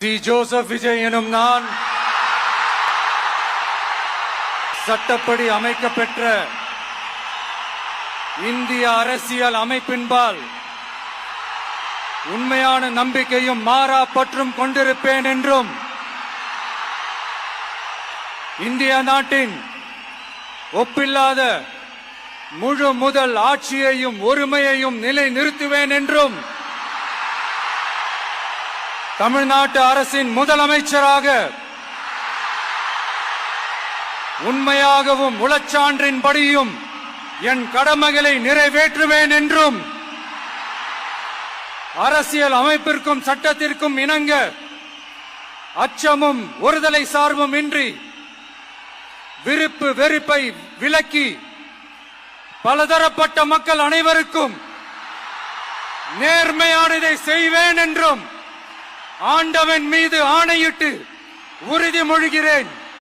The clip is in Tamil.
டி ஜோசப் விஜய் எனும் நான் சட்டப்படி அமைக்கப்பெற்ற இந்திய அரசியல் அமைப்பின்பால் உண்மையான நம்பிக்கையும் மாறா பற்றும் கொண்டிருப்பேன் என்றும் இந்திய நாட்டின் ஒப்பில்லாத முழு முதல் ஆட்சியையும் ஒருமையையும் நிலைநிறுத்துவேன் என்றும் தமிழ்நாட்டு அரசின் முதலமைச்சராக உண்மையாகவும் உளச்சான்றின்படியும் என் கடமைகளை நிறைவேற்றுவேன் என்றும் அரசியல் அமைப்பிற்கும் சட்டத்திற்கும் இணங்க அச்சமும் ஒருதலை சார்பும் இன்றி விருப்பு வெறுப்பை விலக்கி பலதரப்பட்ட மக்கள் அனைவருக்கும் நேர்மையானதை செய்வேன் என்றும் ஆண்டவன் மீது ஆணையிட்டு உறுதிமொழிகிறேன்.